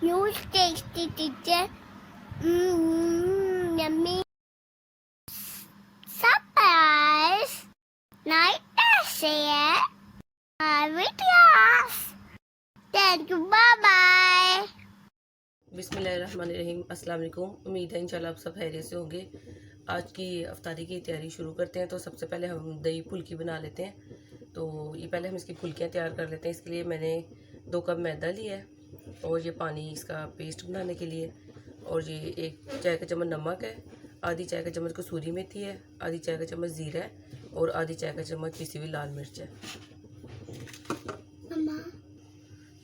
Huge tasty teacher. Yummy. Surprise. Night share. Videos. Thank you. Bye bye. बिस्मिल्लाहिर्रहमानिर्रहीम। अस्सलाम वालेकुम। उम्मीद है इंशाल्लाह आप सब खैरियत से होंगे। आज की अफ्तारी की तैयारी शुरू करते हैं। तो सबसे पहले हम दही फुल्की बना लेते हैं। तो ये पहले हम इसकी फुल्कियाँ तैयार कर लेते हैं। इसके लिए मैंने 2 कप मैदा लिया है और ये पानी इसका पेस्ट बनाने के लिए, और ये 1 चाय का चम्मच नमक है, आधी चाय का चम्मच कसूरी मेथी है, आधी चाय का चम्मच ज़ीरा है और आधी चाय का चम्मच पिसी हुई लाल मिर्च है।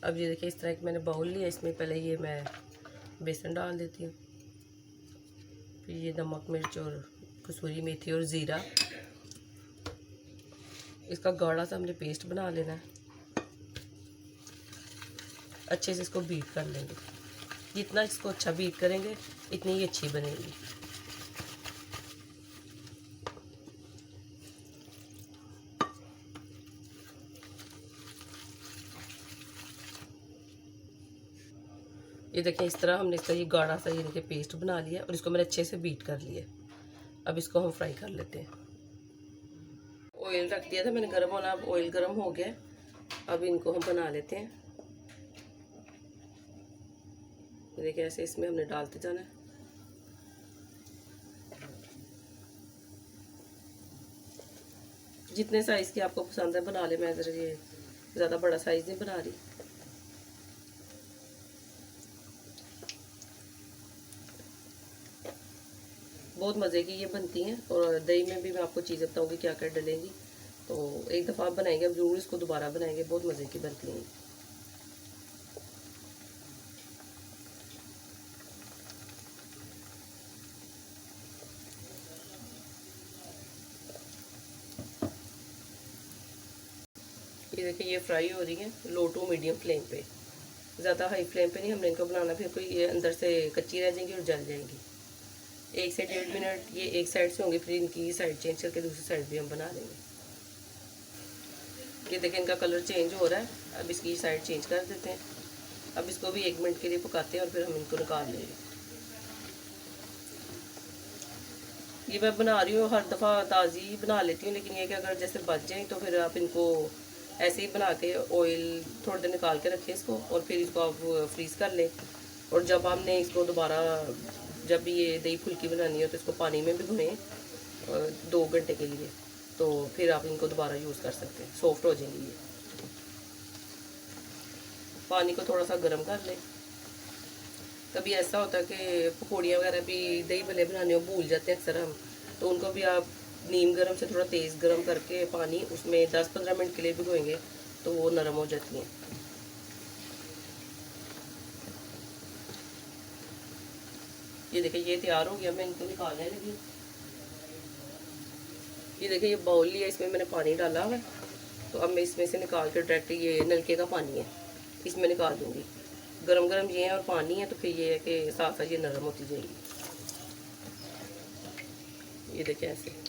अब ये देखिए, इस तरह एक मैंने बाउल लिया। इसमें पहले ये मैं बेसन डाल देती हूँ, फिर ये नमक मिर्च और कसूरी मेथी और ज़ीरा। इसका गाढ़ा सा हमने पेस्ट बना लेना है। अच्छे से इसको बीट कर लेंगे। जितना इसको अच्छा बीट करेंगे इतनी ही अच्छी बनेगी। ये देखिए, इस तरह हमने इसका ये गाढ़ा सा ये देखिए पेस्ट बना लिया और इसको मैंने अच्छे से बीट कर लिया। अब इसको हम फ्राई कर लेते हैं। ऑयल रख दिया था मैंने गर्म होना। अब ऑयल गर्म हो गया। अब इनको हम बना लेते हैं। देखिए, ऐसे इसमें हमने डालते जाना है। जितने साइज़ की आपको पसंद है बना ले। मैं ज़रा ये ज़्यादा बड़ा साइज़ नहीं बना रही। बहुत मज़े की ये बनती हैं और दही में भी मैं आपको चीज़ें बताऊंगी क्या क्या डलेंगी। तो एक दफ़ा आप बनाएंगे, अब ज़रूर इसको दोबारा बनाएंगे। बहुत मज़े की बनती हैं। ये देखिए, ये फ्राई हो रही है लो टू मीडियम फ्लेम पे। ज़्यादा हाई फ्लेम पे नहीं हमने इनको बनाना, फिर कोई ये अंदर से कच्ची रह जाएंगी और जल जाएंगी। 1 से 1.5 मिनट ये एक साइड से होंगे, फिर इनकी साइड चेंज करके दूसरी साइड भी हम बना लेंगे। ये देखिए, इनका कलर चेंज हो रहा है। अब इसकी साइड चेंज कर देते हैं। अब इसको भी 1 मिनट के लिए पकाते हैं और फिर हम इनको निकाल लेंगे। ये मैं बना रही हूँ, हर दफ़ा ताज़ी बना लेती हूँ, लेकिन ये कि अगर जैसे बच जाए तो फिर आप इनको ऐसे ही बना के ऑयल थोड़ी देर निकाल के रखें इसको, और फिर इसको आप फ्रीज़ कर लें। और जब हमने इसको दोबारा, जब ये दही फुल्की बनानी हो तो इसको पानी में भिगोएं 2 घंटे के लिए। तो फिर आप इनको दोबारा यूज़ कर सकते हैं, सॉफ्ट हो जाएंगी ये। पानी को थोड़ा सा गर्म कर लें। कभी ऐसा होता है कि पकौड़ियाँ वगैरह भी दही भले बनाने हो भूल जाते हैं अक्सर हम, तो उनको भी आप नीम गर्म से थोड़ा तेज़ गर्म करके पानी उसमें 10-15 मिनट के लिए भिगोएंगे तो वो नरम हो जाती हैं। ये देखिए, ये तैयार हो गया। मैं इनको निकालने लगी। ये देखिए, ये बाउल लिया, इसमें मैंने पानी डाला हुआ है। तो अब मैं इसमें से निकाल के डायरेक्ट, ये नलके का पानी है, इसमें निकाल दूँगी। गरम गरम ये है और पानी है, तो फिर ये है कि साथ साथ ये नरम होती जाएगी। ये देखिए, ऐसे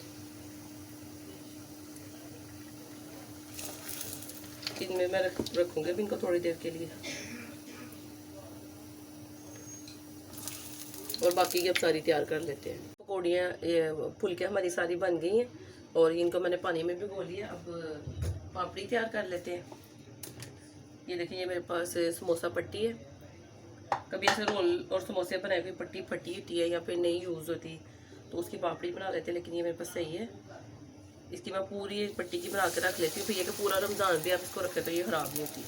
इनमें मैं रखूँगी अब इनको थोड़ी देर के लिए। और बाकी की अब सारी तैयार कर लेते हैं। पकौड़ियाँ, ये फुल्कियाँ हमारी सारी बन गई हैं और इनको मैंने पानी में भिगो लिया। अब पापड़ी तैयार कर लेते हैं। ये देखिए, ये मेरे पास समोसा पट्टी है। कभी ऐसे रोल और समोसे बनाए हुए पट्टी फटी होती है या फिर नहीं यूज़ होती तो उसकी पापड़ी बना लेते हैं, लेकिन ये मेरे पास सही है। इसकी मैं पूरी पट्टी की बना के रख लेती हूँ, फिर ये कि पूरा रमज़ान भी आप इसको रखें तो ये ख़राब नहीं होती।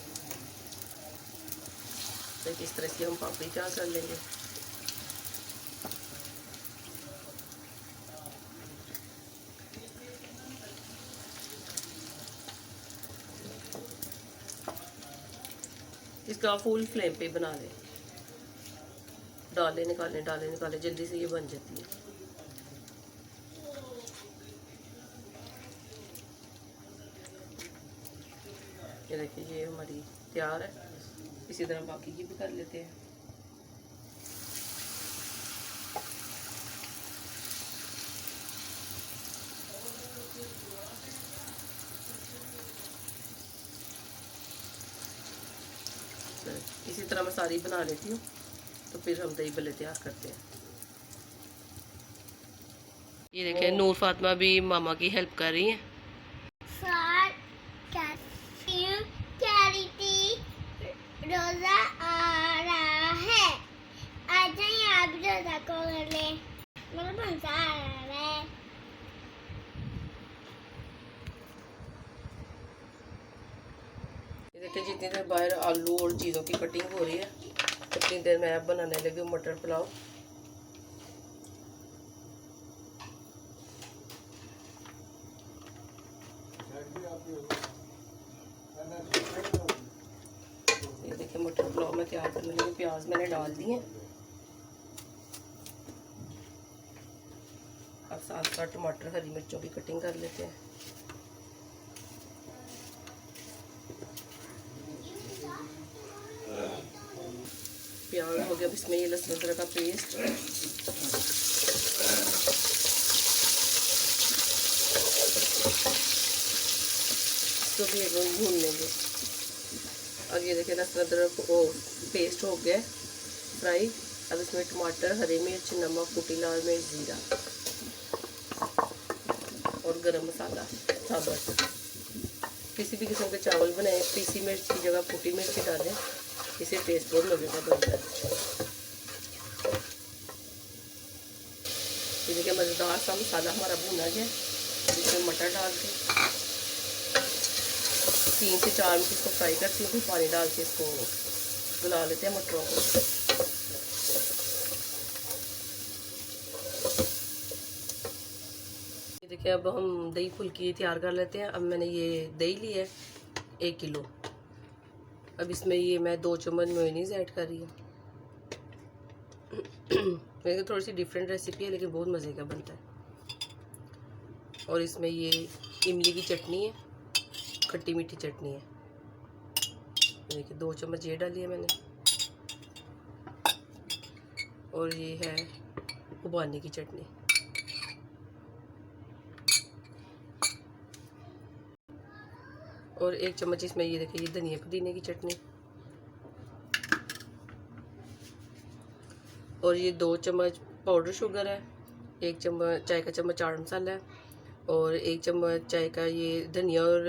तो इस तरह से हम पापड़ी तैयार कर लेंगे। इसका फुल फ्लेम पे बना लें। डाले निकाले जल्दी से ये बन जाती है। ये देखिए, ये हमारी तैयार है। इसी तरह बाकी की भी कर लेते हैं। इसी तरह मैं सारी बना लेती हूँ, तो फिर हम दही भल्ले तैयार करते हैं। ये देखें, नूर फातिमा भी मामा की हेल्प कर रही हैं। रोजा आ रहा है, आ जाइए आप रोजा को ले, मेरा पंचा आ रहा है। ये देखिए, जितनी देर बाहर आलू और चीज़ों की कटिंग हो रही है, उतनी देर मैं अब बनाने लगी हूँ मटर पुलाव। ये देखिए, मटर पुलाव मैं तैयार करने लगी। प्याज मैंने डाल दिए, अब साथ साथ टमाटर हरी मिर्चों की कटिंग कर लेते हैं। प्याज हो गया, अब इसमें ये लहसुन अदरक का पेस्ट, इसको भी एक भून लेंगे। अब ये देखिए, लहसुन अदरक पेस्ट हो गया फ्राई। अब इसमें टमाटर, हरी मिर्च, नमक, कुटी लाल मिर्च, जीरा और गरम मसाला साबुत। किसी भी किस्म के चावल बनाए, पीसी मिर्च की जगह कुटी मिर्च डालें, इसे टेस्ट बहुत लगेगा बनता है। ये देखिए, मज़ेदार सा मसाला हमारा भुना गया। इसमें मटर डाल के 3 से 4 मिनट इसको फ्राई करती हूँ, फिर पानी डाल के इसको गला लेते हैं मटरों को। ये देखिए, अब हम दही फुल्की तैयार कर लेते हैं। अब मैंने ये दही ली है 1 किलो। अब इसमें ये मैं 2 चम्मच मेयोनीज ऐड कर रही हूँ। मेरे को थोड़ी सी डिफरेंट रेसिपी है, लेकिन बहुत मज़े का बनता है। और इसमें ये इमली की चटनी है, खट्टी मीठी चटनी है। देखिए, 2 चम्मच ये डाली है मैंने। और ये है उबालने की चटनी। और 1 चम्मच इसमें ये देखिए, ये धनिया पुदीने की चटनी। और ये 2 चम्मच पाउडर शुगर है, 1 चम्मच चाय का चम्मच चाट मसाला है, और 1 चम्मच चाय का ये धनिया और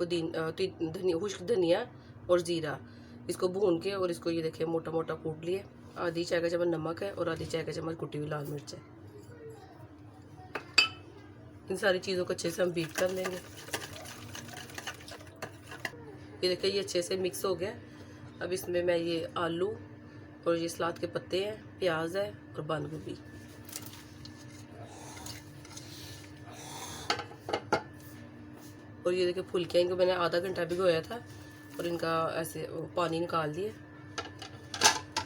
धनिया, खुश्क धनिया और ज़ीरा। इसको भून के और इसको ये देखिए मोटा मोटा कूट लिए। आधी चाय का चम्मच नमक है और आधी चाय का चम्मच कुटी हुई लाल मिर्च है। इन सारी चीज़ों को अच्छे से हम बीट कर लेंगे। ये देखिए, ये अच्छे से मिक्स हो गया। अब इसमें मैं ये आलू और ये सलाद के पत्ते हैं, प्याज है और बंद गोभी। और ये देखिए, फुल्कियाँ, इनको मैंने आधा घंटा भिगोया था और इनका ऐसे पानी निकाल दिया।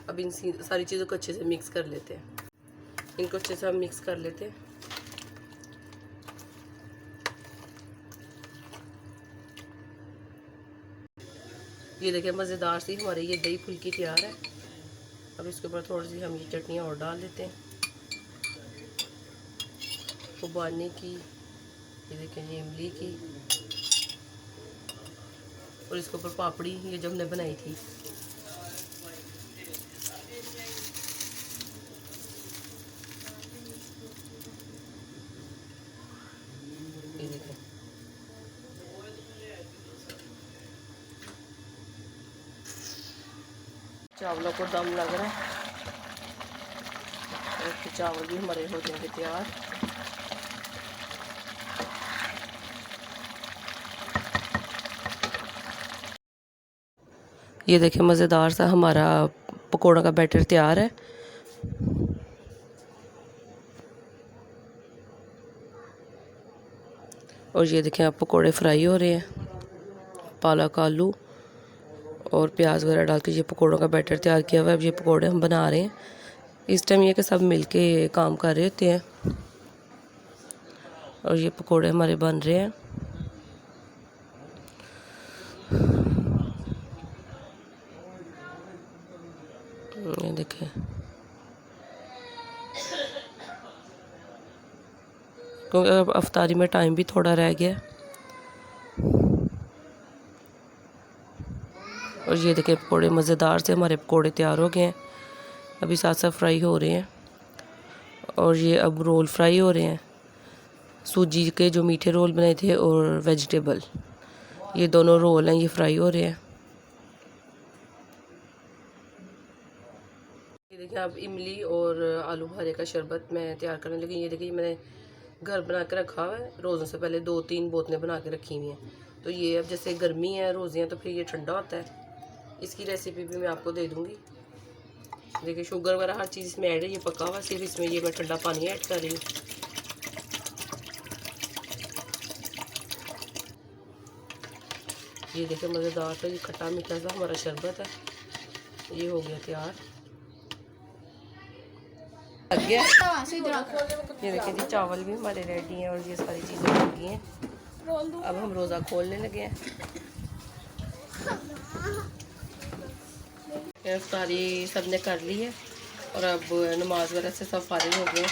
अब इन सारी चीज़ों को अच्छे से मिक्स कर लेते हैं। इनको अच्छे से हम मिक्स कर लेते हैं। ये देखिए, मज़ेदार सी हमारी ये दही फुल्की तैयार है। अब इसके ऊपर थोड़ी सी हम ये चटनियाँ और डाल देते हैं उबालने की। ये देखिए, ये इमली की, और इसके ऊपर पापड़ी, ये जो हमने बनाई थी। ये देखिए, चावलों को दम लग रहा है और चावल भी हमारे हो जाएंगे तैयार। ये देखिए, मज़ेदार सा हमारा पकोड़ा का बैटर तैयार है। और ये देखें, आप पकोड़े फ्राई हो रहे हैं। पालक, आलू और प्याज वगैरह डाल के ये पकोड़ों का बैटर तैयार किया हुआ है। अब ये पकोड़े हम बना रहे हैं। इस टाइम ये कि सब मिलके काम कर रहे होते हैं और ये पकोड़े हमारे बन रहे हैं। ये देखें, क्योंकि अब अफ्तारी में टाइम भी थोड़ा रह गया। और ये देखें पकौड़े मज़ेदार से हमारे पकौड़े तैयार हो गए हैं, अभी साथ साथ फ्राई हो रहे हैं। और ये अब रोल फ्राई हो रहे हैं, सूजी के जो मीठे रोल बनाए थे और वेजिटेबल, ये दोनों रोल हैं, ये फ्राई हो रहे हैं। ये देखिए अब इमली और आलू बुखारे का शरबत मैं तैयार करने लगी। ये देखिए मैंने घर बना के रखा हुआ है, रोज़ों से पहले 2-3 बोतलें बना के रखी हुई हैं। तो ये अब जैसे गर्मी है, रोज़े हैं, तो फिर ये ठंडा होता है। इसकी रेसिपी भी मैं आपको दे दूँगी। देखिए शुगर वगैरह हर चीज़ इसमें ऐड है, ये पका हुआ, सिर्फ इसमें ये मैं ठंडा पानी ऐड कर रही हूँ। ये देखिए मज़ेदार सा ये खट्टा मीठा सा हमारा शरबत है, ये हो गया तैयार, लग गया। ये देखिए जी चावल भी हमारे रेडी हैं और ये सारी चीज़ें लग गई हैं। अब हम रोज़ा खोलने लगे हैं। इफ्तारी सब ने कर ली है और अब नमाज वगैरह से सब फारिग हो गए हैं।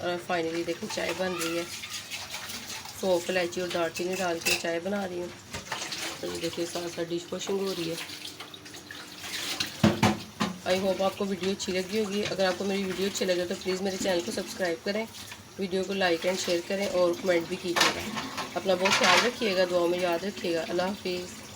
और फाइनली देखो चाय बन रही है, सौंफ इलायची और दालचीनी डाल के चाय बना रही हूँ। तो ये देखिए साथ साथ डिश वॉशिंग हो रही है। आई होप आपको वीडियो अच्छी लगी होगी। अगर आपको मेरी वीडियो अच्छी लगे तो प्लीज़ मेरे चैनल को सब्सक्राइब करें, वीडियो को लाइक एंड शेयर करें और कमेंट भी कीजिएगा। अपना बहुत ख्याल रखिएगा, दुआ में याद रखिएगा। अल्लाह हाफिज़।